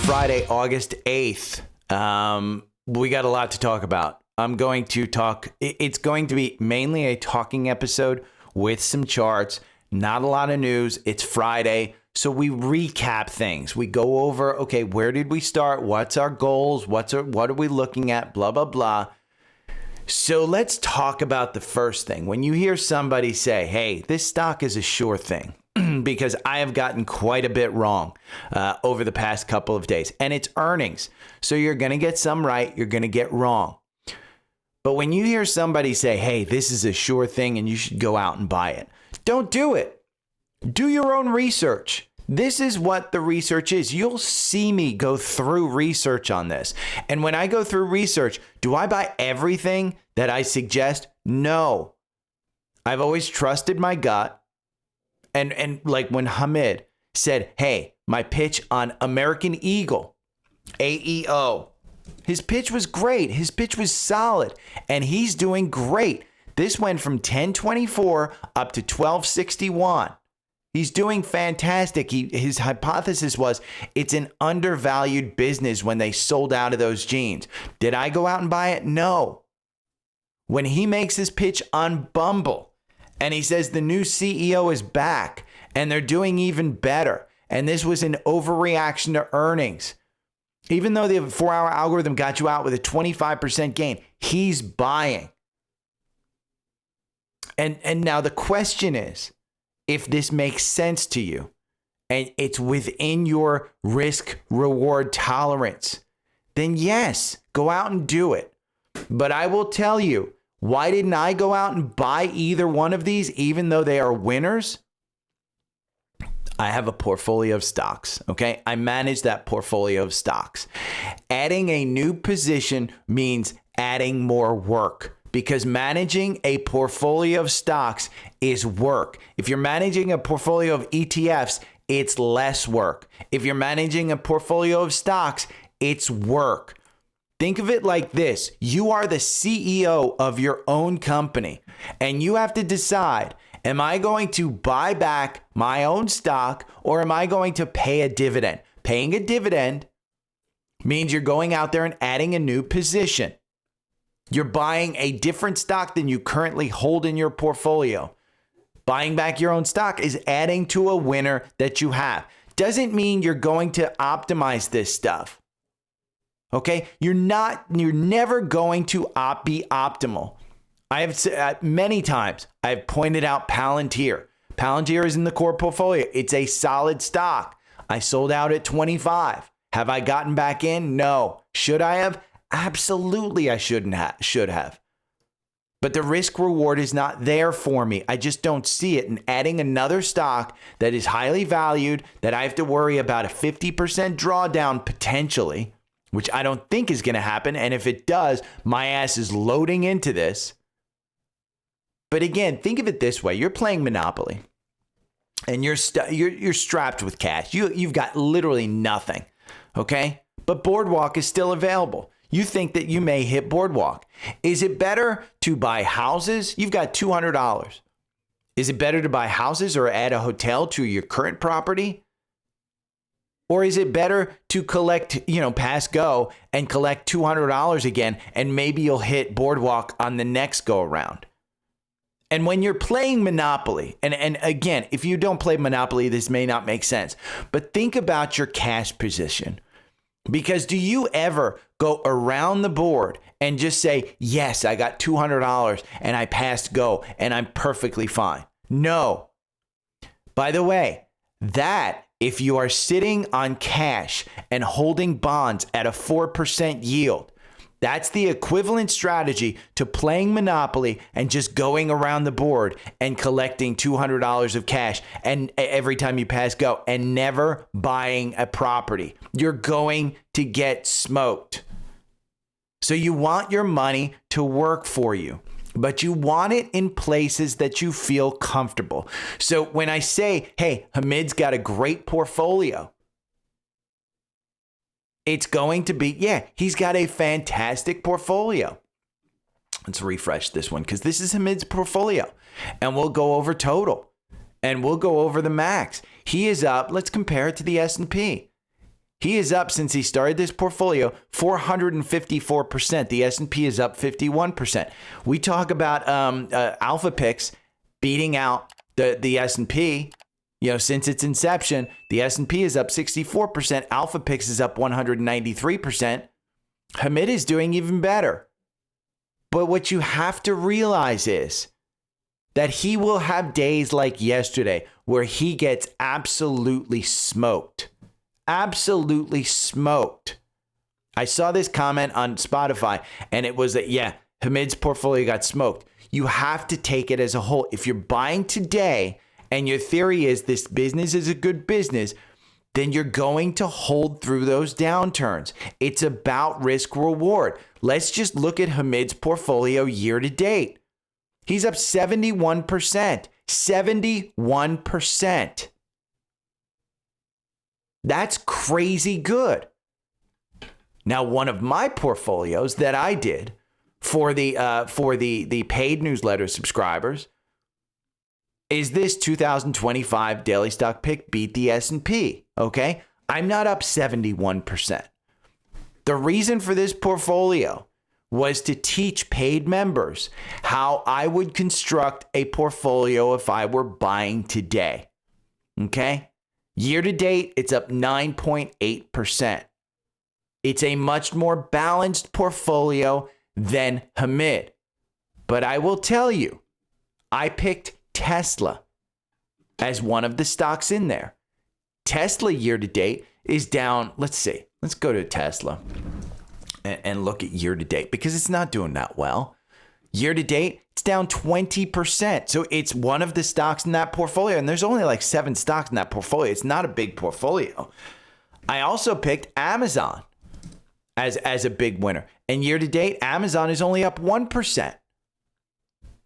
Friday, August 8th. We got a lot to talk about. I'm going to talk. It's going to be mainly a talking episode with some charts. Not a lot of news. It's Friday. So we recap things. We go over, okay, where did we start? What's our goals? What are we looking at? Blah, blah, blah. So let's talk about the first thing. When you hear somebody say, hey, this stock is a sure thing, because I have gotten quite a bit wrong over the past couple of days, and it's earnings. So you're going to get some right. You're going to get wrong. But when you hear somebody say, hey, this is a sure thing and you should go out and buy it, don't do it. Do your own research. This is what the research is. You'll see me go through research on this. And when I go through research, do I buy everything that I suggest? No. I've always trusted my gut. And like when Hamid said, hey, my pitch on American Eagle, AEO, his pitch was great. His pitch was solid. And he's doing great. This went from 1024 up to 1261. He's doing fantastic. His hypothesis was it's an undervalued business when they sold out of those jeans. Did I go out and buy it? No. When he makes his pitch on Bumble and he says the new CEO is back and they're doing even better, and this was an overreaction to earnings, even though the 4-hour algorithm got you out with a 25% gain, he's buying. And now the question is, if this makes sense to you and it's within your risk reward tolerance, then yes, go out and do it. But I will tell you, why didn't I go out and buy either one of these, even though they are winners? I have a portfolio of stocks, okay? I manage that portfolio of stocks. Adding a new position means adding more work, because managing a portfolio of stocks is work. If you're managing a portfolio of ETFs, it's less work. If you're managing a portfolio of stocks, it's work. Think of it like this. You are the CEO of your own company, and you have to decide, am I going to buy back my own stock or am I going to pay a dividend? Paying a dividend means you're going out there and adding a new position. You're buying a different stock than you currently hold in your portfolio. Buying back your own stock is adding to a winner that you have. Doesn't mean you're going to optimize this stuff. Okay? You're never going to be optimal. I have said many times, I've pointed out Palantir. Palantir is in the core portfolio. It's a solid stock. I sold out at 25. Have I gotten back in? No. Should I have? Absolutely, I should have. But the risk reward is not there for me. I just don't see it. And adding another stock that is highly valued, that I have to worry about a 50% drawdown potentially, which I don't think is going to happen. And if it does, my ass is loading into this. But again, think of it this way. You're playing Monopoly and you're strapped with cash. You've got literally nothing. Okay? But Boardwalk is still available. You think that you may hit Boardwalk. Is it better to buy houses? You've got $200. Is it better to buy houses or add a hotel to your current property? Or is it better to collect, pass go and collect $200 again, and maybe you'll hit Boardwalk on the next go around? And when you're playing Monopoly, and again, if you don't play Monopoly, this may not make sense, but think about your cash position. Because do you ever go around the board and just say, yes, I got $200 and I passed go and I'm perfectly fine? No. By the way, that if you are sitting on cash and holding bonds at a 4% yield, that's the equivalent strategy to playing Monopoly and just going around the board and collecting $200 of cash and every time you pass go and never buying a property. You're going to get smoked. So you want your money to work for you, but you want it in places that you feel comfortable. So when I say, hey, Hamid's got a great portfolio, it's going to be, he's got a fantastic portfolio. Let's refresh this one because this is Hamid's portfolio. And we'll go over total. And we'll go over the max. He is up. Let's compare it to the S&P. He is up since he started this portfolio 454%. The S&P is up 51%. We talk about Alpha Picks beating out the S&P. Since its inception, the S&P is up 64%. Alpha Picks is up 193%. Hamid is doing even better. But what you have to realize is that he will have days like yesterday where he gets absolutely smoked. Absolutely smoked. I saw this comment on Spotify, and it was that, Hamid's portfolio got smoked. You have to take it as a whole. If you're buying today and your theory is this business is a good business, then you're going to hold through those downturns. It's about risk reward. Let's just look at Hamid's portfolio year to date. He's up 71%. 71%. That's crazy good. Now, one of my portfolios that I did for the paid newsletter subscribers is this 2025 daily stock pick beat the S&P. Okay, I'm not up 71%. The reason for this portfolio was to teach paid members how I would construct a portfolio if I were buying today. Okay, year to date, it's up 9.8%. It's a much more balanced portfolio than Hamid. But I will tell you, I picked Tesla as one of the stocks in there. Tesla year to date is down. Let's see. Let's go to Tesla and look at year to date because it's not doing that well. Year to date, it's down 20%. So it's one of the stocks in that portfolio. And there's only like 7 stocks in that portfolio. It's not a big portfolio. I also picked Amazon as a big winner. And year to date, Amazon is only up 1%.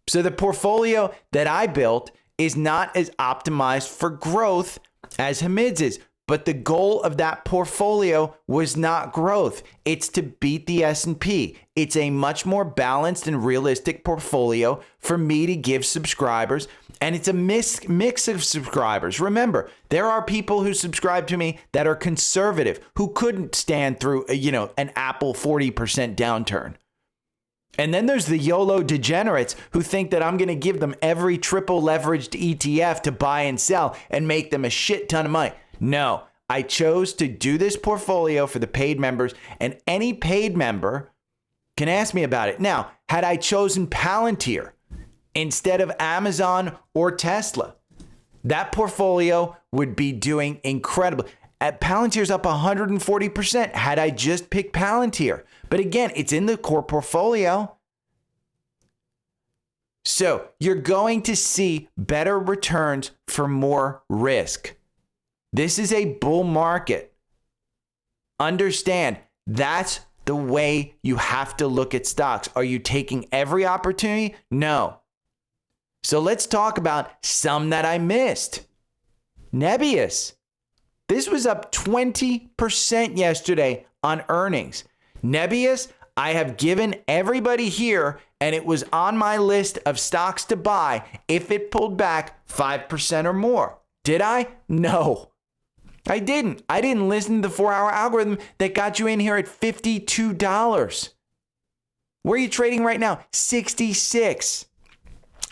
So the portfolio that I built is not as optimized for growth as Hamid's is. But the goal of that portfolio was not growth. It's to beat the S&P. It's a much more balanced and realistic portfolio for me to give subscribers. And it's a mix of subscribers. Remember, there are people who subscribe to me that are conservative, who couldn't stand through, an Apple 40% downturn. And then there's the YOLO degenerates who think that I'm going to give them every triple leveraged ETF to buy and sell and make them a shit ton of money. No, I chose to do this portfolio for the paid members, and any paid member can ask me about it. Now, had I chosen Palantir instead of Amazon or Tesla, that portfolio would be doing incredible. Palantir's up 140% had I just picked Palantir. But again, it's in the core portfolio. So you're going to see better returns for more risk. This is a bull market. Understand, that's the way you have to look at stocks. Are you taking every opportunity? No. So let's talk about some that I missed. NBIS. This was up 20% yesterday on earnings. NBIS, I have given everybody here, and it was on my list of stocks to buy if it pulled back 5% or more. Did I? No, I didn't. I didn't listen to the 4-hour algorithm that got you in here at $52. Where are you trading right now? 66.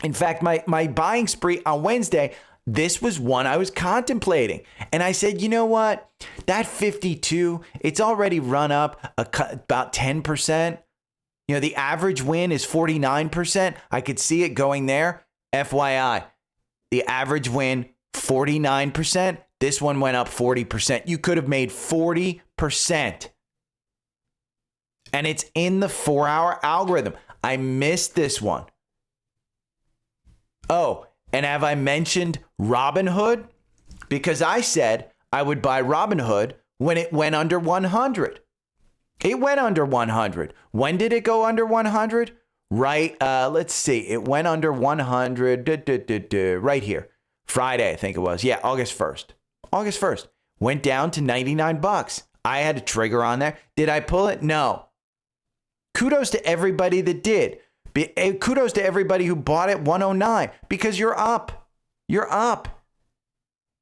In fact, my buying spree on Wednesday, this was one I was contemplating. And I said, you know what? That 52, it's already run up about 10%. The average win is 49%. I could see it going there. FYI, the average win, 49%. This one went up 40%. You could have made 40%. And it's in the 4-hour algorithm. I missed this one. Oh, and have I mentioned Robinhood? Because I said I would buy Robinhood when it went under 100. It went under 100. When did it go under 100? Right, let's see. It went under 100 right here. Friday, I think it was. Yeah, August 1st. August 1st. Went down to $99. I had a trigger on there. Did I pull it? No. Kudos to everybody that did. Kudos to everybody who bought it 109 because you're up. You're up.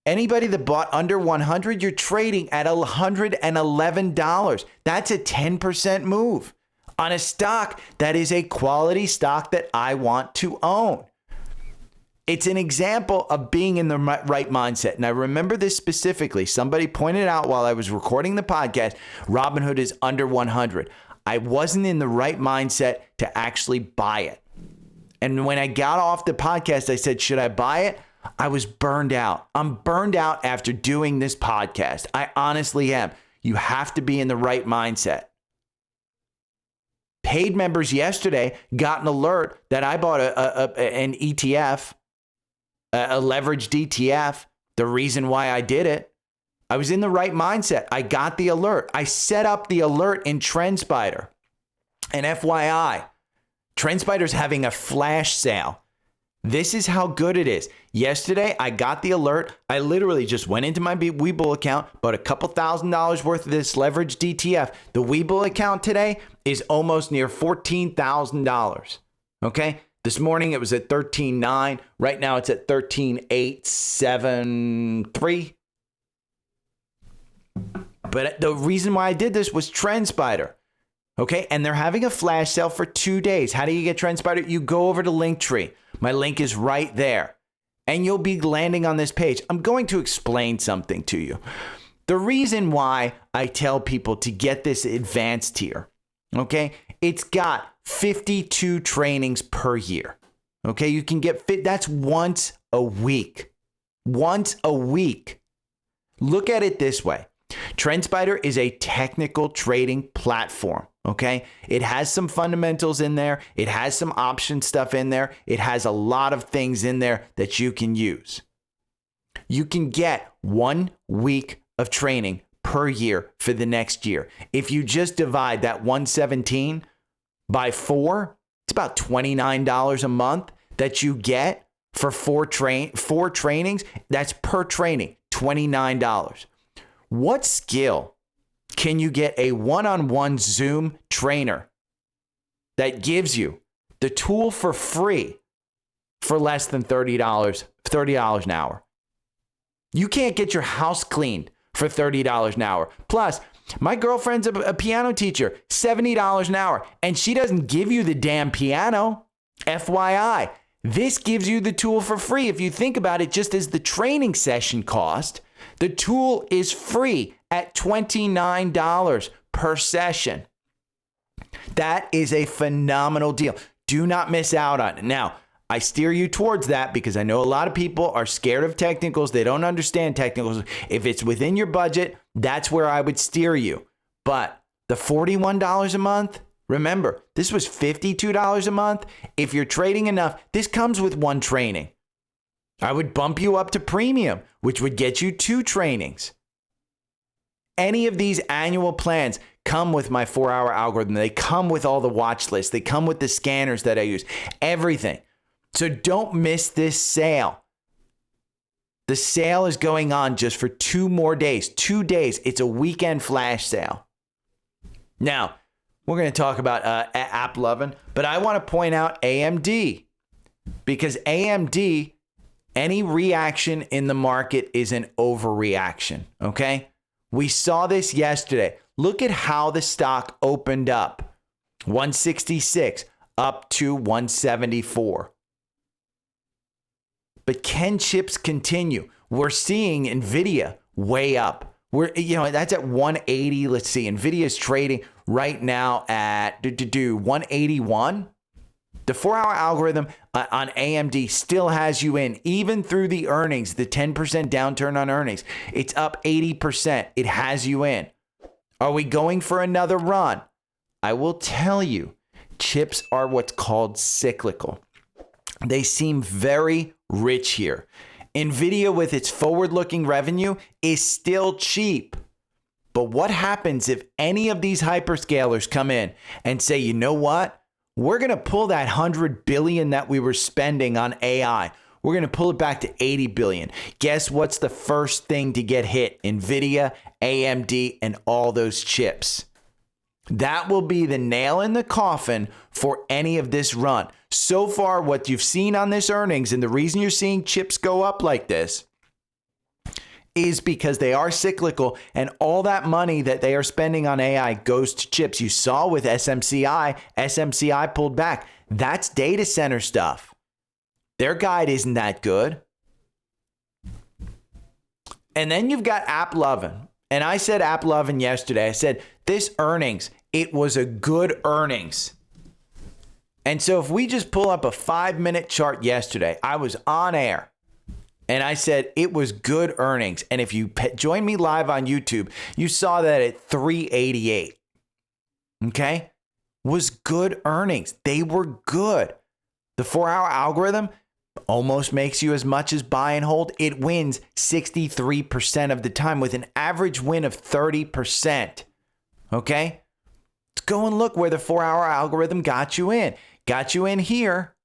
Anybody that bought under 100, you're trading at $111. That's a 10% move on a stock that is a quality stock that I want to own. It's an example of being in the right mindset. And I remember this specifically. Somebody pointed out while I was recording the podcast, Robinhood is under 100. I wasn't in the right mindset to actually buy it. And when I got off the podcast, I said, should I buy it? I was burned out. I'm burned out after doing this podcast. I honestly am. You have to be in the right mindset. Paid members yesterday got an alert that I bought an ETF, a leveraged ETF. The reason why I did it, I was in the right mindset. I got the alert. I set up the alert in TrendSpider. And FYI, TrendSpider's having a flash sale. This is how good it is. Yesterday, I got the alert. I literally just went into my Webull account, bought a couple $1,000s worth of this leveraged ETF. The Webull account today is almost near $14,000. Okay? This morning, it was at $13,900. Right now, it's at $13,873. But the reason why I did this was TrendSpider. Okay? And they're having a flash sale for 2 days. How do you get TrendSpider? You go over to Linktree. My link is right there. And you'll be landing on this page. I'm going to explain something to you. The reason why I tell people to get this advanced tier, okay? It's got 52 trainings per year. Okay? You can get fit. That's once a week. Once a week. Look at it this way. TrendSpider is a technical trading platform. Okay, it has some fundamentals in there. It has some option stuff in there. It has a lot of things in there that you can use. You can get 1 week of training per year for the next year. If you just divide that 117 by 4, it's about $29 a month that you get for four trainings. That's per training, $29. What skill can you get a one-on-one Zoom trainer that gives you the tool for free for less than $30 an hour? You can't get your house cleaned for $30 an hour. Plus, my girlfriend's a piano teacher, $70 an hour, and she doesn't give you the damn piano. FYI, this gives you the tool for free. If you think about it, just as the training session cost, the tool is free at $29 per session. That is a phenomenal deal. Do not miss out on it. Now, I steer you towards that because I know a lot of people are scared of technicals. They don't understand technicals. If it's within your budget, that's where I would steer you. But the $41 a month, remember, this was $52 a month. If you're trading enough, this comes with 1 training. I would bump you up to premium, which would get you 2 trainings. Any of these annual plans come with my 4-hour algorithm. They come with all the watch lists. They come with the scanners that I use, everything. So don't miss this sale. The sale is going on just for 2 more days. 2 days. It's a weekend flash sale. Now, we're going to talk about app loving, but I want to point out AMD because AMD, any reaction in the market is an overreaction, okay? We saw this yesterday. Look at how the stock opened up. 166 up to 174. But can chips continue? We're seeing NVIDIA way up. That's at 180. Let's see. NVIDIA's trading right now at 181. The 4-hour algorithm on AMD still has you in, even through the earnings, the 10% downturn on earnings. It's up 80%. It has you in. Are we going for another run? I will tell you, chips are what's called cyclical. They seem very rich here. NVIDIA, with its forward-looking revenue, is still cheap. But what happens if any of these hyperscalers come in and say, you know what? We're going to pull that $100 billion that we were spending on AI. We're going to pull it back to $80 billion. Guess what's the first thing to get hit? NVIDIA, AMD, and all those chips. That will be the nail in the coffin for any of this run. So far, what you've seen on this earnings, and the reason you're seeing chips go up like this, is because they are cyclical, and all that money that they are spending on AI goes to chips. You saw with SMCI pulled back. That's data center stuff. Their guide isn't that good. And then you've got AppLovin. And I said AppLovin yesterday. I said this earnings, it was a good earnings. And so if we just pull up a 5-minute chart yesterday, I was on air and I said it was good earnings. And if you joined me live on YouTube, you saw that at 388. Okay? Was good earnings. They were good. The 4-hour algorithm almost makes you as much as buy and hold. It wins 63% of the time with an average win of 30%. Okay? Let's go and look where the 4-hour algorithm got you in. Got you in here.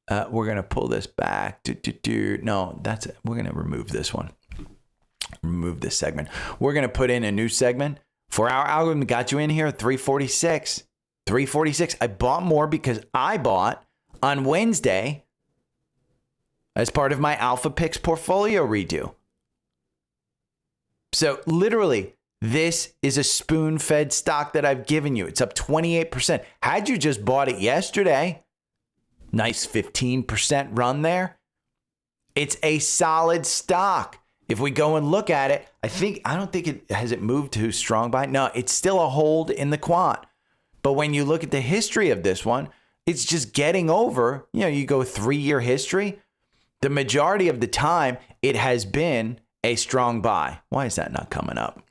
We're going to pull this back. No, that's it. We're going to remove this one. Remove this segment. We're going to put in a new segment. 4-hour algorithm got you in here at 346. 346. I bought more because I bought on Wednesday as part of my Alpha Picks portfolio redo. So literally, this is a spoon-fed stock that I've given you. It's up 28%. Had you just bought it yesterday, nice 15% run there. It's a solid stock. If we go and look at it, I don't think it has it moved to strong buy. No, it's still a hold in the quant. But when you look at the history of this one, it's just getting over, you go 3-year history. The majority of the time, it has been a strong buy. Why is that not coming up?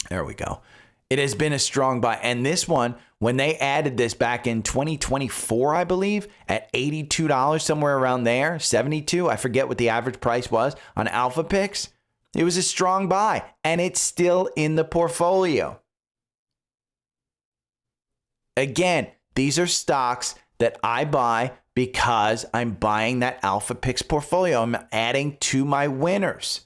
There we go. It has been a strong buy. And this one, when they added this back in 2024, I believe, at $82, somewhere around there, 72, I forget what the average price was on Alpha Picks. It was a strong buy, and it's still in the portfolio. Again, these are stocks that I buy because I'm buying that Alpha Picks portfolio. I'm adding to my winners.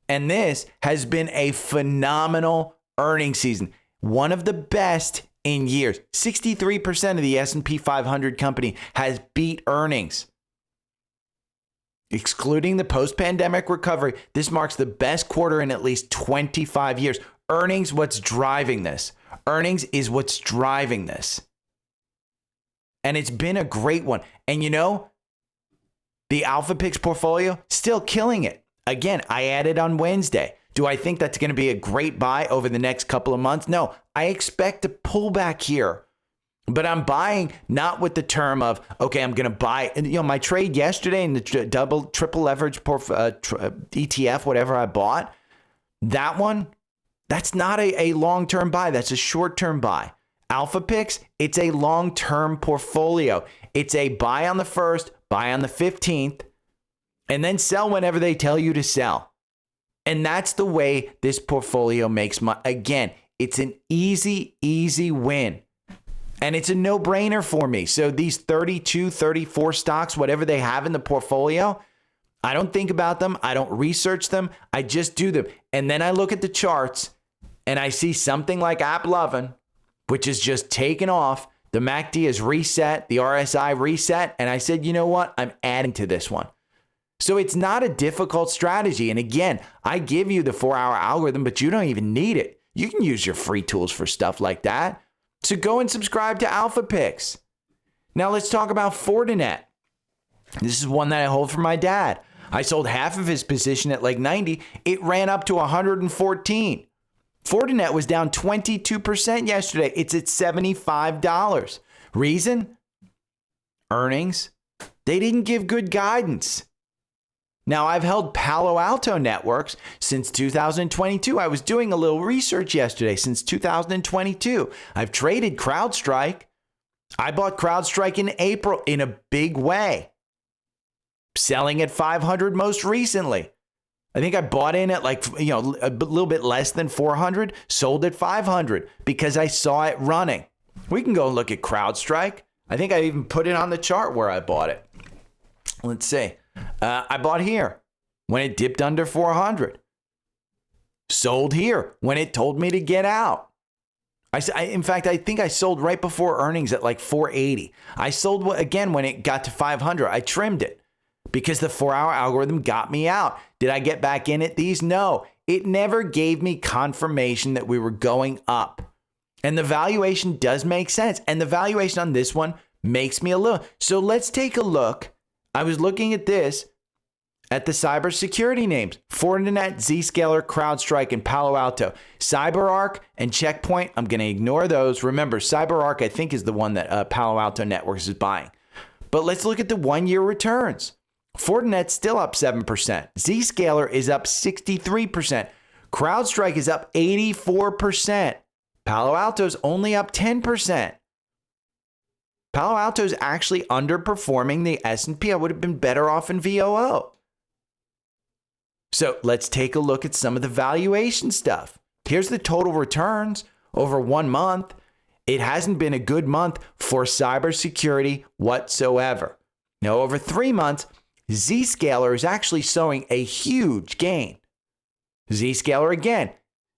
And this has been a phenomenal earnings season. One of the best in years. 63% of the S&P 500 company has beat earnings. Excluding the post-pandemic recovery, this marks the best quarter in at least 25 years. Earnings, what's driving this? Earnings is what's driving this. And it's been a great one. And the Alpha Picks portfolio, still killing it. Again, I added on Wednesday. Do I think that's going to be a great buy over the next couple of months? No, I expect a pullback here. But I'm buying not with the term of, okay, I'm going to buy. My trade yesterday in the triple leverage ETF, whatever I bought, that one, that's not a long-term buy. That's a short-term buy. Alpha Picks, it's a long-term portfolio. It's a buy on the 1st, buy on the 15th, and then sell whenever they tell you to sell. And that's the way this portfolio makes money. Again, it's an easy win. And it's a no-brainer for me. So these 32, 34 stocks, whatever they have in the portfolio, I don't think about them. I don't research them. I just do them. And then I look at the charts and I see something like AppLovin, which is just taken off. The MACD is reset, the RSI reset. And I said, you know what? I'm adding to this one. So it's not a difficult strategy. And again, I give you the 4-hour algorithm, but you don't even need it. You can use your free tools for stuff like that. So go and subscribe to Alpha Picks. Now let's talk about Fortinet. This is one that I hold for my dad. I sold half of his position at like 90. It ran up to 114. Fortinet was down 22% yesterday. It's at $75. Reason? Earnings. They didn't give good guidance. Now, I've held Palo Alto Networks since 2022. I was doing a little research yesterday since 2022. I've traded CrowdStrike. I bought CrowdStrike in April in a big way. Selling at 500 most recently. I think I bought in at a little bit less than 400, sold at 500 because I saw it running. We can go look at CrowdStrike. I think I even put it on the chart where I bought it. Let's see. I bought here when it dipped under 400. Sold here when it told me to get out. In fact, I think I sold right before earnings at like 480. I sold again when it got to 500. I trimmed it. because the 4-hour algorithm got me out. Did I get back in at these? No. It never gave me confirmation that we were going up. And the valuation does make sense. And the valuation on this one makes me a little. So let's take a look. I was looking at this, at the cybersecurity names: Fortinet, Zscaler, CrowdStrike, and Palo Alto. CyberArk and Checkpoint, I'm going to ignore those. Remember, CyberArk, I think, is the one that Palo Alto Networks is buying. But let's look at the 1-year returns. Fortinet's still up 7%. Zscaler is up 63%. CrowdStrike is up 84%. Palo Alto's only up 10%. Palo Alto's actually underperforming the S&P. I would have been better off in VOO. So let's take a look at some of the valuation stuff. Here's the total returns over 1 month. It hasn't been a good month for cybersecurity whatsoever. Now, over 3 months, Zscaler is actually showing a huge gain. Zscaler again,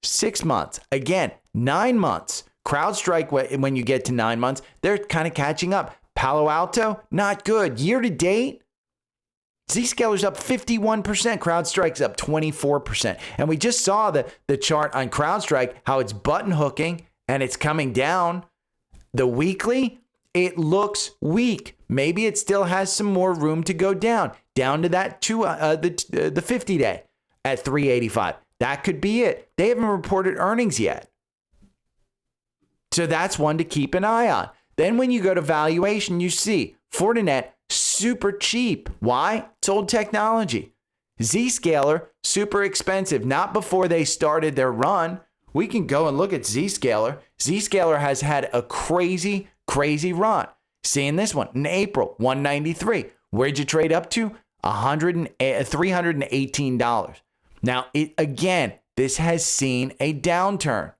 6 months. Again, 9 months. CrowdStrike, when you get to 9 months, they're kind of catching up. Palo Alto, not good. Year to date, Zscaler's up 51%. CrowdStrike's up 24%. And we just saw the chart on CrowdStrike, how it's button hooking and it's coming down. The weekly, it looks weak. Maybe it still has some more room to go down to that the 50-day at 385. That could be it. They haven't reported earnings yet. So that's one to keep an eye on. Then when you go to valuation, you see Fortinet, super cheap. Why? It's old technology. Zscaler, super expensive. Not before they started their run. We can go and look at Zscaler. Zscaler has had a crazy, crazy run. Seeing this one in April, $193. Where'd you trade up to? $318. Now, this has seen a downturn.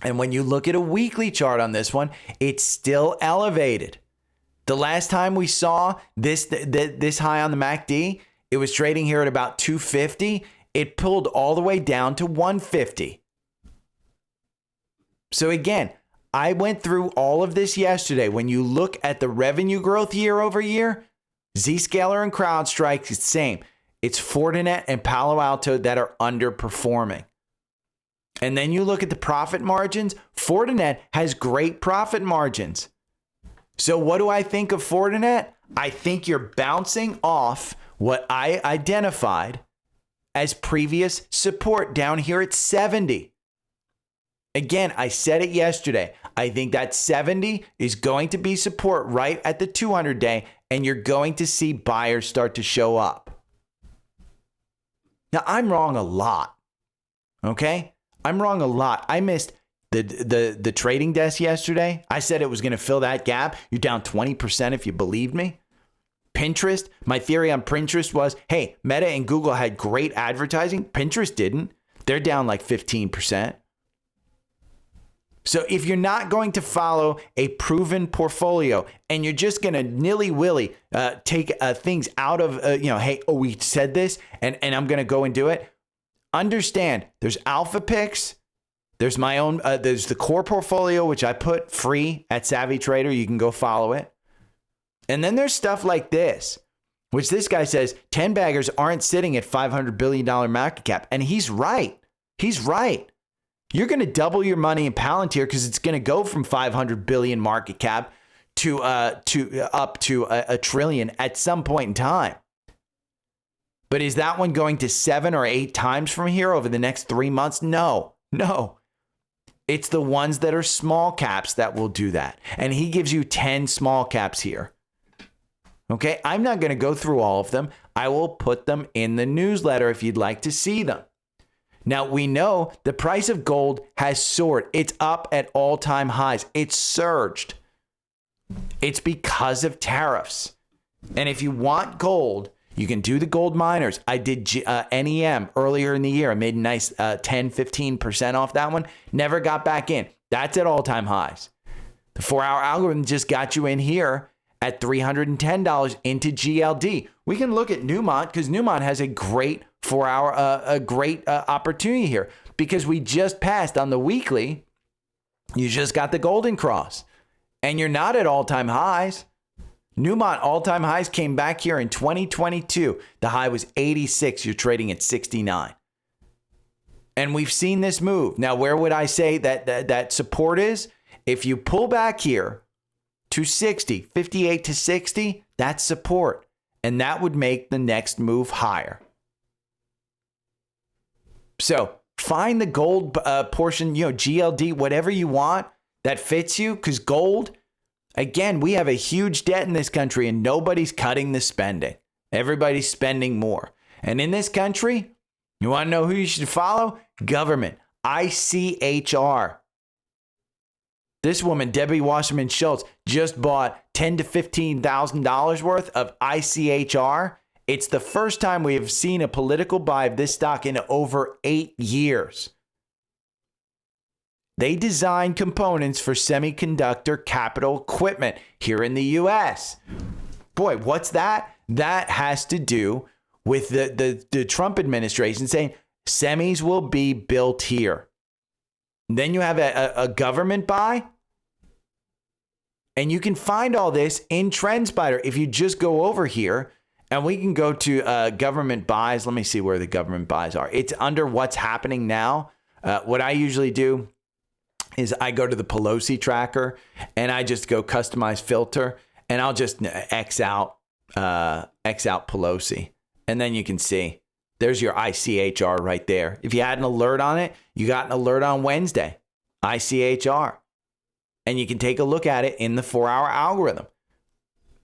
And when you look at a weekly chart on this one, it's still elevated. The last time we saw this high on the MACD, it was trading here at about 250. It pulled all the way down to 150. So again, I went through all of this yesterday. When you look at the revenue growth year over year, Zscaler and CrowdStrike, it's the same. It's Fortinet and Palo Alto that are underperforming. And then you look at the profit margins. Fortinet has great profit margins. So what do I think of Fortinet? I think you're bouncing off what I identified as previous support down here at 70. Again, I said it yesterday. I think that 70 is going to be support right at the 200-day, and you're going to see buyers start to show up. Now, I'm wrong a lot, okay? I'm wrong a lot. I missed the trading desk yesterday. I said it was going to fill that gap. You're down 20% if you believed me. Pinterest, my theory on Pinterest was, hey, Meta and Google had great advertising. Pinterest didn't. They're down like 15%. So if you're not going to follow a proven portfolio and you're just going to nilly-willy take things out of, hey, we said this and I'm going to go and do it. Understand there's alpha picks. There's my own, there's the core portfolio, which I put free at Savvy Trader. You can go follow it. And then there's stuff like this, which this guy says 10 baggers aren't sitting at $500 billion market cap. And he's right. He's right. You're going to double your money in Palantir because it's going to go from 500 billion market cap to up to a trillion at some point in time. But is that one going to 7 or 8 times from here over the next 3 months? No. It's the ones that are small caps that will do that. And he gives you 10 small caps here. Okay, I'm not going to go through all of them. I will put them in the newsletter if you'd like to see them. Now, we know the price of gold has soared. It's up at all-time highs. It's surged. It's because of tariffs. And if you want gold, you can do the gold miners. I did NEM earlier in the year. I made a nice 10, 15% off that one. Never got back in. That's at all-time highs. The 4-hour algorithm just got you in here at $310 into GLD. We can look at Newmont because Newmont has a great 4-hour, opportunity here because we just passed on the weekly. You just got the golden cross and you're not at all-time highs. Newmont all-time highs came back here in 2022. The high was 86. You're trading at 69. And we've seen this move. Now, where would I say that support is? If you pull back here to 60, 58 to 60, that's support. And that would make the next move higher. So find the gold portion, GLD, whatever you want that fits you. Because gold, again, we have a huge debt in this country and nobody's cutting the spending. Everybody's spending more. And in this country, you want to know who you should follow? Government. ICHR. This woman, Debbie Wasserman Schultz, just bought $10,000 to $15,000 worth of ICHR. It's the first time we have seen a political buy of this stock in over 8 years. They design components for semiconductor capital equipment here in the U.S. Boy, what's that? That has to do with the Trump administration saying semis will be built here. Then you have a government buy. And you can find all this in TrendSpider. If you just go over here, and we can go to government buys. Let me see where the government buys are. It's under what's happening now. What I usually do is I go to the Pelosi tracker, and I just go customize filter, and I'll just X out Pelosi. And then you can see there's your ICHR right there. If you had an alert on it, you got an alert on Wednesday, ICHR. And you can take a look at it in the 4-hour algorithm.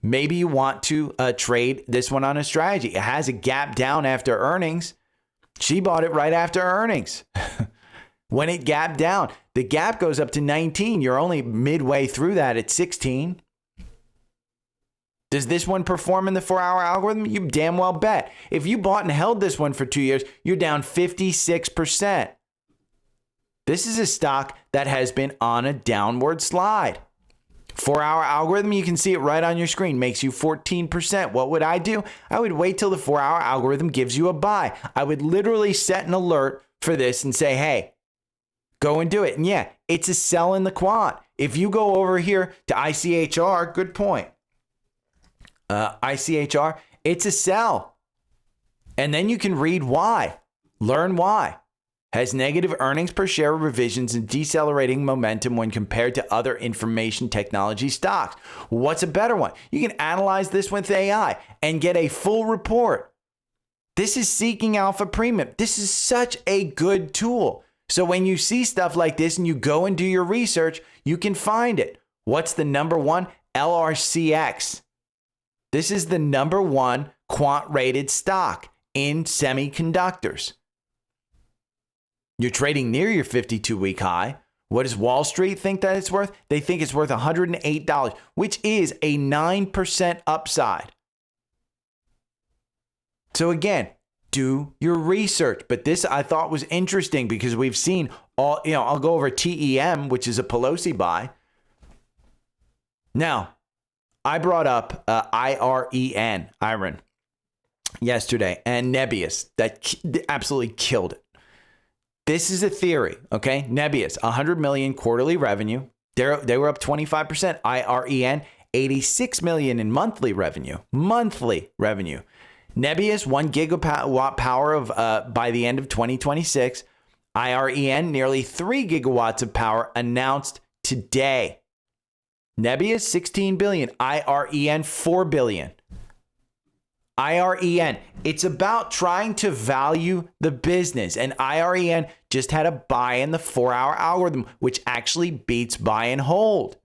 Maybe you want to trade this one on a strategy. It has a gap down after earnings. She bought it right after earnings. When it gapped down, the gap goes up to 19. You're only midway through that at 16. Does this one perform in the 4-hour algorithm? You damn well bet. If you bought and held this one for 2 years, you're down 56%. This is a stock that has been on a downward slide. 4-hour algorithm, you can see it right on your screen, makes you 14%. What would I do? I would wait till the 4-hour algorithm gives you a buy. I would literally set an alert for this and say, hey, go and do it. And yeah, it's a sell in the quant. If you go over here to ICHR, good point. ICHR, it's a sell. And then you can read why. Learn why. Has negative earnings per share revisions and decelerating momentum when compared to other information technology stocks. What's a better one? You can analyze this with AI and get a full report. This is Seeking Alpha Premium. This is such a good tool. So when you see stuff like this and you go and do your research, you can find it. What's the number one? LRCX. This is the number one quant rated stock in semiconductors. You're trading near your 52-week high. What does Wall Street think that it's worth? They think it's worth $108, which is a 9% upside. So again, do your research. But this I thought was interesting because we've seen all, I'll go over TEM, which is a Pelosi buy. Now, I brought up IREN, yesterday, and NBIS that absolutely killed it. This is a theory, okay? NBIS, 100 million quarterly revenue. They were up 25%. IREN, 86 million in monthly revenue. NBIS, 1 gigawatt power of by the end of 2026. IREN, nearly 3 gigawatts of power announced today. NBIS, 16 billion. IREN, 4 billion. IREN, it's about trying to value the business. And IREN just had a buy in the 4-hour algorithm, which actually beats buy and hold.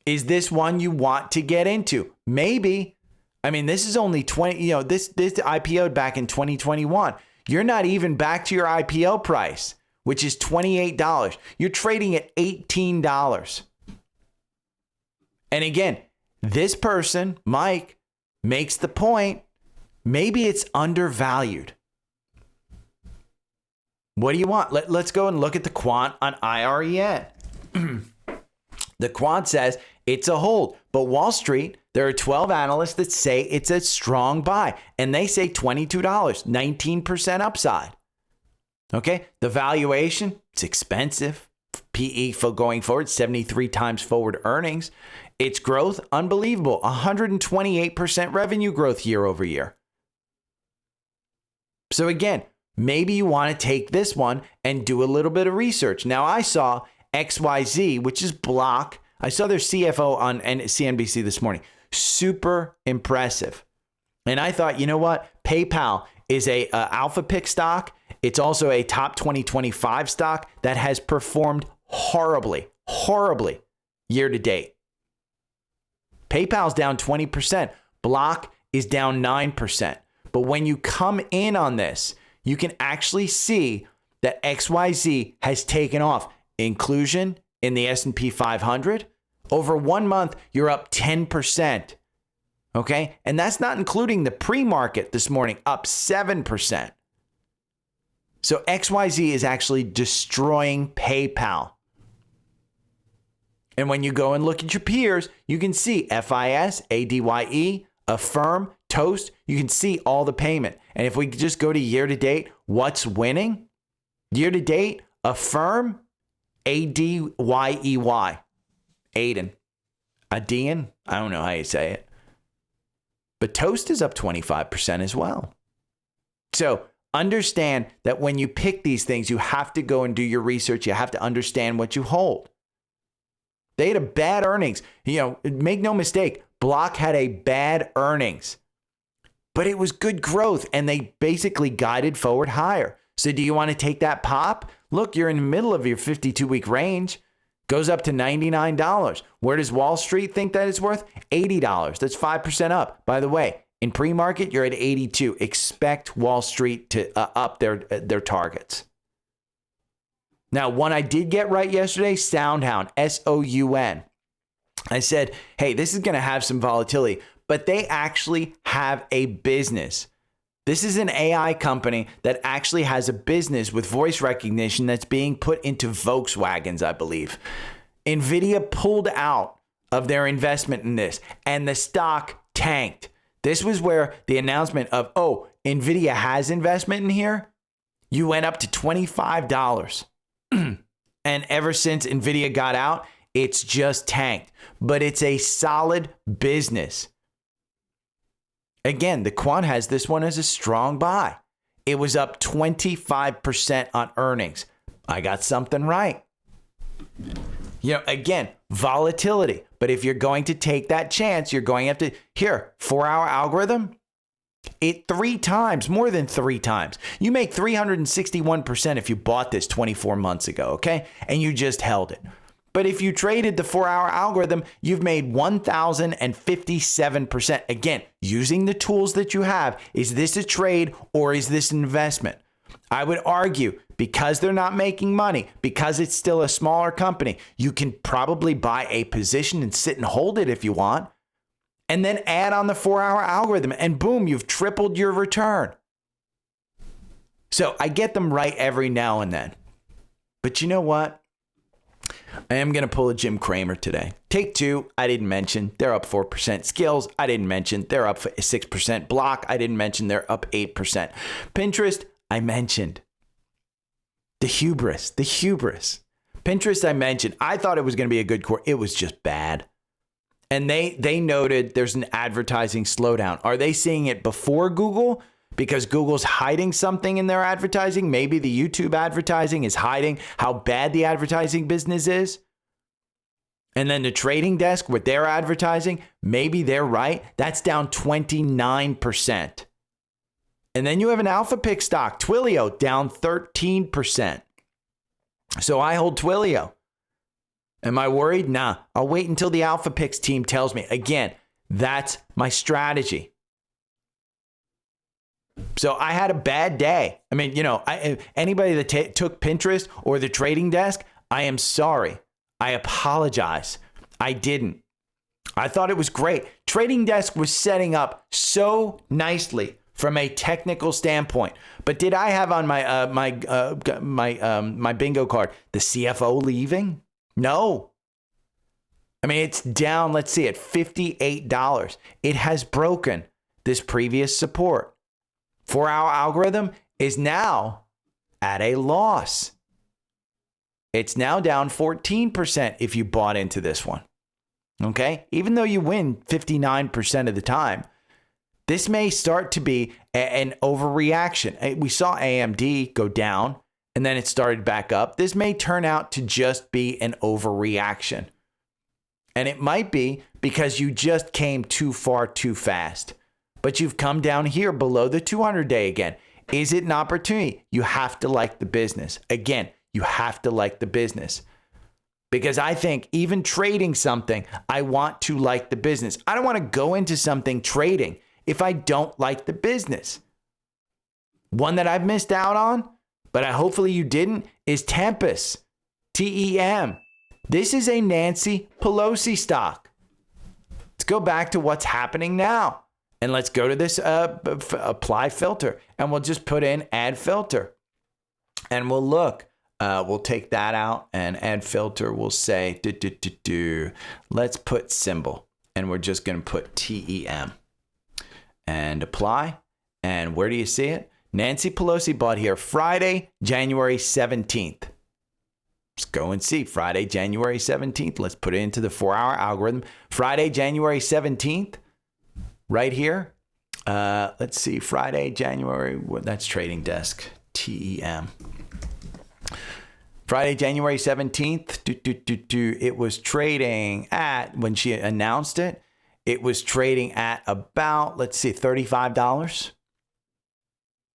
Is this one you want to get into? Maybe. I mean, this is only 20, this IPO'd back in 2021. You're not even back to your IPO price, which is $28. You're trading at $18. And again, this person, Mike, makes the point, maybe it's undervalued. What do you want? Let's go and look at the quant on IREN. The quant says it's a hold, but Wall Street, there are 12 analysts that say it's a strong buy, and they say $22, 19% upside. Okay, the valuation, it's expensive. PE for going forward, 73 times forward earnings. Its growth, unbelievable. 128% revenue growth year over year. So again, maybe you want to take this one and do a little bit of research. Now, I saw XYZ, which is Block. I saw their CFO on CNBC this morning. Super impressive. And I thought, you know what? PayPal is a alpha pick stock. It's also a top 2025 stock that has performed horribly year to date. PayPal's down 20%. Block is down 9%. But when you come in on this, you can actually see that XYZ has taken off. Inclusion in the S&P 500. Over 1 month, you're up 10%. Okay? And that's not including the pre-market this morning, up 7%. So XYZ is actually destroying PayPal. And when you go and look at your peers, you can see FIS, ADYE, Affirm, Toast. You can see all the payment. And if we just go to year to date, what's winning? Year to date, Affirm, ADYEY, Aiden, Adian, I don't know how you say it. But Toast is up 25% as well. So understand that when you pick these things, you have to go and do your research. You have to understand what you hold. They had a bad earnings. Make no mistake, Block had a bad earnings, but it was good growth and they basically guided forward higher. So do you want to take that pop? Look, you're in the middle of your 52-week range. Goes up to $99. Where does Wall Street think that it's worth? $80. That's 5% up. By the way, in pre-market, you're at 82. Expect Wall Street to up their targets. Now, one I did get right yesterday, SoundHound, SOUN. I said, hey, this is going to have some volatility, but they actually have a business. This is an AI company that actually has a business with voice recognition that's being put into Volkswagens, I believe. NVIDIA pulled out of their investment in this, and the stock tanked. This was where the announcement of, NVIDIA has investment in here, you went up to $25. And ever since NVIDIA got out, it's just tanked. But it's a solid business. Again, the quant has this one as a strong buy. It was up 25% on earnings. I got something right. Again, volatility. But if you're going to take that chance, you're going to have to, 4-hour algorithm, it 3 times, more than 3 times. You make 361% if you bought this 24 months ago, okay? And you just held it. But if you traded the 4-hour algorithm, you've made 1,057%. Again, using the tools that you have, is this a trade or is this an investment? I would argue because they're not making money, because it's still a smaller company, you can probably buy a position and sit and hold it if you want, and then add on the 4-hour algorithm and boom, you've tripled your return. So I get them right every now and then. But you know what? I am going to pull a Jim Cramer today. Take Two, I didn't mention. They're up 4%. Skills, I didn't mention. They're up 6%. Block, I didn't mention. They're up 8%. Pinterest, I mentioned. The hubris. Pinterest, I mentioned. I thought it was going to be a good core. It was just bad. And they noted there's an advertising slowdown. Are they seeing it before Google? Because Google's hiding something in their advertising. Maybe the YouTube advertising is hiding how bad the advertising business is. And then the trading desk with their advertising, maybe they're right. That's down 29%. And then you have an alpha pick stock, Twilio, down 13%. So I hold Twilio. Am I worried? Nah, I'll wait until the alpha picks team tells me. Again, that's my strategy. So I had a bad day. I mean, anybody that took Pinterest or the trading desk, I am sorry. I apologize. I didn't. I thought it was great. Trading desk was setting up so nicely from a technical standpoint. But did I have on my my bingo card the CFO leaving? No. I mean, it's down, let's see, at $58. It has broken this previous support. 4-hour algorithm is now at a loss. It's now down 14% if you bought into this one. Okay? Even though you win 59% of the time, this may start to be an overreaction. We saw AMD go down and then it started back up. This may turn out to just be an overreaction. And it might be because you just came too far too fast. But you've come down here below the 200-day again. Is it an opportunity? You have to like the business. Again, you have to like the business. Because I think even trading something, I want to like the business. I don't want to go into something trading if I don't like the business. One that I've missed out on, but hopefully you didn't, is Tempest, TEM. This is a Nancy Pelosi stock. Let's go back to what's happening now. And let's go to this apply filter. And we'll just put in add filter. And we'll look. We'll take that out and add filter. We'll say, let's put symbol. And we're just going to put TEM. And apply. And where do you see it? Nancy Pelosi bought here Friday, January 17th. Let's go and see. Friday, January 17th. Let's put it into the 4-hour algorithm. Friday, January 17th. Right here. Let's see. Friday, January. That's trading desk. TEM. Friday, January 17th. It was trading at, when she announced it, it was trading at about, let's see, $35.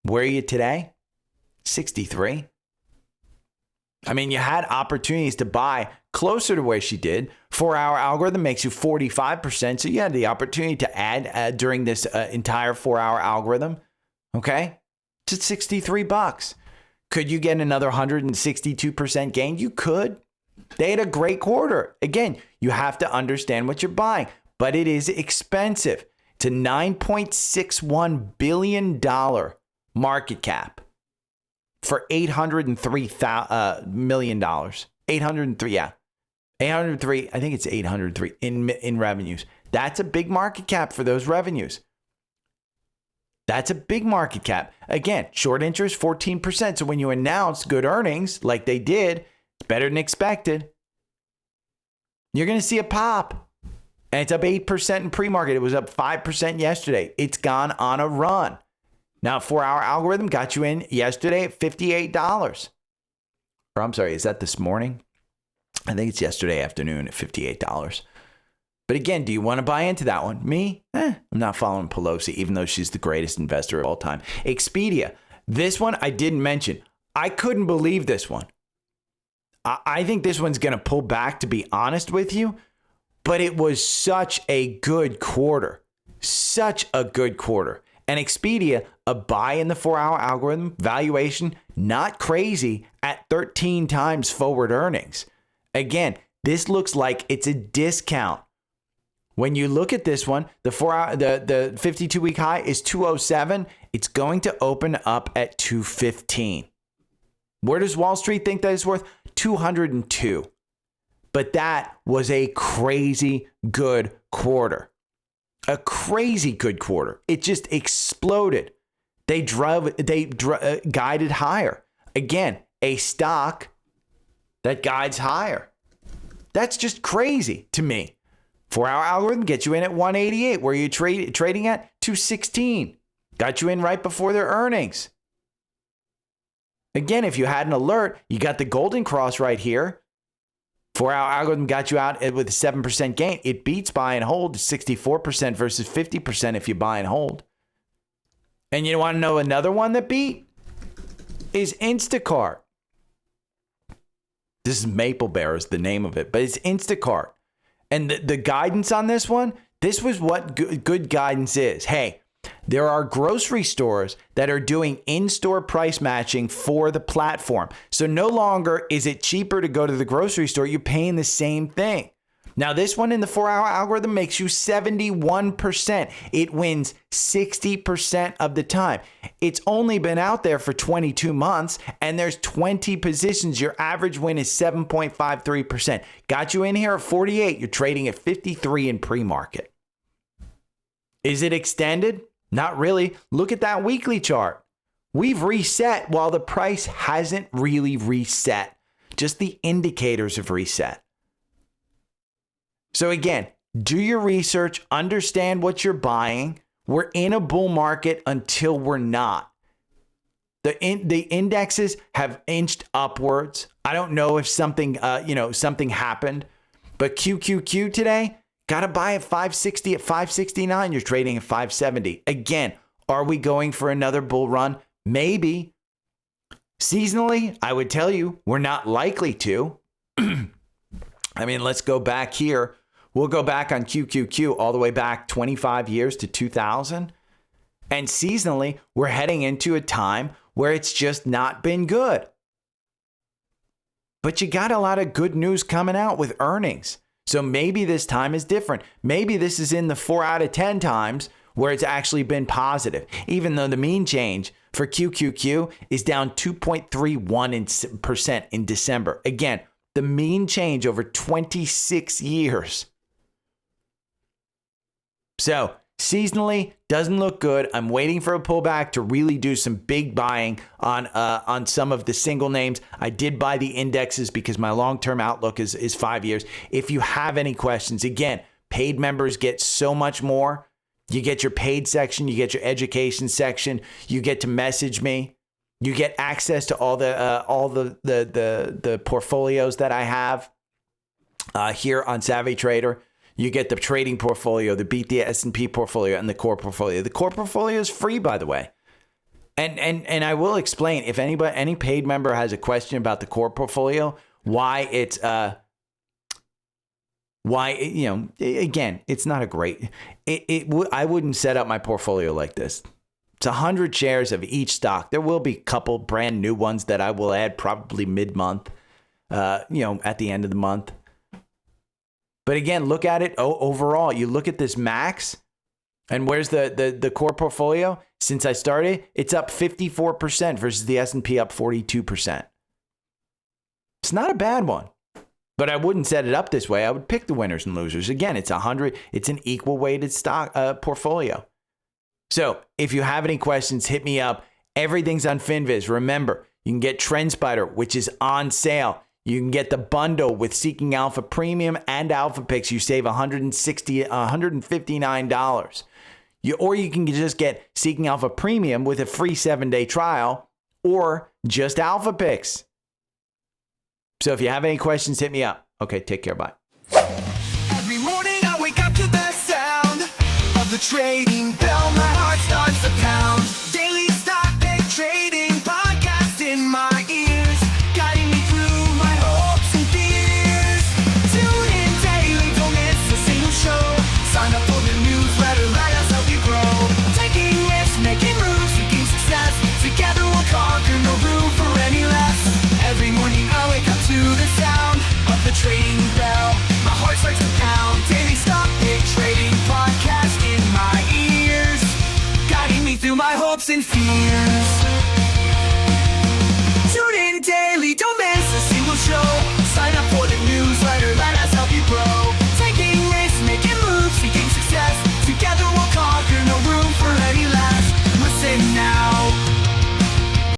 Where are you today? 63. I mean, you had opportunities to buy closer to where she did. 4-hour algorithm makes you 45%. So you had the opportunity to add during this entire 4-hour algorithm. Okay. To $63. Could you get another 162% gain? You could. They had a great quarter. Again, you have to understand what you're buying, but it is expensive. It's a $9.61 billion market cap for $803 million. 803, yeah. 803, I think it's 803 in revenues. That's a big market cap for those revenues. That's a big market cap. Again, short interest, 14%. So when you announce good earnings like they did, it's better than expected. You're going to see a pop. And it's up 8% in pre-market. It was up 5% yesterday. It's gone on a run. Now, 4-hour algorithm got you in yesterday at $58. Or I'm sorry, is that this morning? I think it's yesterday afternoon at $58. But again, do you want to buy into that one? Me? I'm not following Pelosi, even though she's the greatest investor of all time. Expedia. This one I didn't mention. I couldn't believe this one. I think this one's going to pull back, to be honest with you. But it was such a good quarter. Such a good quarter. And Expedia, a buy in the 4-hour algorithm, valuation, not crazy, at 13 times forward earnings. Again, this looks like it's a discount. When you look at this one, the 52-week high is 207. It's going to open up at 215. Where does Wall Street think that is worth? 202. But that was a crazy good quarter. A crazy good quarter. It just exploded. They guided higher. Again, a stock that guides higher. That's just crazy to me. 4-hour algorithm gets you in at 188. Where are you trading at? 216. Got you in right before their earnings. Again, if you had an alert, you got the golden cross right here. 4-hour algorithm got you out with a 7% gain. It beats buy and hold 64% versus 50% if you buy and hold. And you want to know another one that beat? Is Instacart. This is Maple Bear is the name of it, but it's Instacart. And the guidance on this one, this was what good guidance is. Hey, there are grocery stores that are doing in-store price matching for the platform. So no longer is it cheaper to go to the grocery store. You're paying the same thing. Now, this one in the 4-hour algorithm makes you 71%. It wins 60% of the time. It's only been out there for 22 months, and there's 20 positions. Your average win is 7.53%. Got you in here at 48. You're trading at 53 in pre-market. Is it extended? Not really. Look at that weekly chart. We've reset while the price hasn't really reset. Just the indicators have reset. So again, do your research, understand what you're buying. We're in a bull market until we're not. The indexes have inched upwards. I don't know if something happened, but QQQ today got to buy at 560, at 569. You're trading at 570. Again, are we going for another bull run? Maybe. Seasonally, I would tell you we're not likely to. I mean, let's go back here. We'll go back on QQQ all the way back 25 years to 2000. And seasonally, we're heading into a time where it's just not been good. But you got a lot of good news coming out with earnings. So maybe this time is different. Maybe this is in the 4 out of 10 times where it's actually been positive, even though the mean change for QQQ is down 2.31% in December. Again, the mean change over 26 years. So seasonally, doesn't look good. I'm waiting for a pullback to really do some big buying on some of the single names. I did buy the indexes because my long-term outlook is 5 years. If you have any questions, again, paid members get so much more. You get your paid section, you get your education section, you get to message me, you get access to all the portfolios that I have here on Savvy Trader. You get the trading portfolio, the beat the S&P portfolio, and the core portfolio. The core portfolio is free, by the way. And I will explain if any paid member has a question about the core portfolio, why it's again, it's not a great. I wouldn't set up my portfolio like this. It's 100 shares of each stock. There will be a couple brand new ones that I will add probably mid-month, at the end of the month. But again, look at it overall. You look at this max, and where's the core portfolio? Since I started, it's up 54% versus the S&P up 42%. It's not a bad one, but I wouldn't set it up this way. I would pick the winners and losers. Again, it's 100. It's an equal weighted stock portfolio. So if you have any questions, hit me up. Everything's on FinViz. Remember, you can get TrendSpider, which is on sale. You can get the bundle with Seeking Alpha Premium and Alpha Picks. You save $159. Or you can just get Seeking Alpha Premium with a free 7-day trial, or just Alpha Picks. So if you have any questions, hit me up. Okay, take care. Bye. Every morning I wake up to the sound of the trading bell. My heart starts to pound. Daily stock pick trading podcast in my ears, guiding me through my hopes and fears. Tune in daily, don't miss a single show. Sign up for the newsletter, let us help you grow. Taking risks, making moves, seeking success. Together we'll conquer, no room for any less. Every morning I wake up to the sound of the trading bell. My heart starts to pound. Daily stock pick trading podcast in my ears, guiding me through my hopes and fears.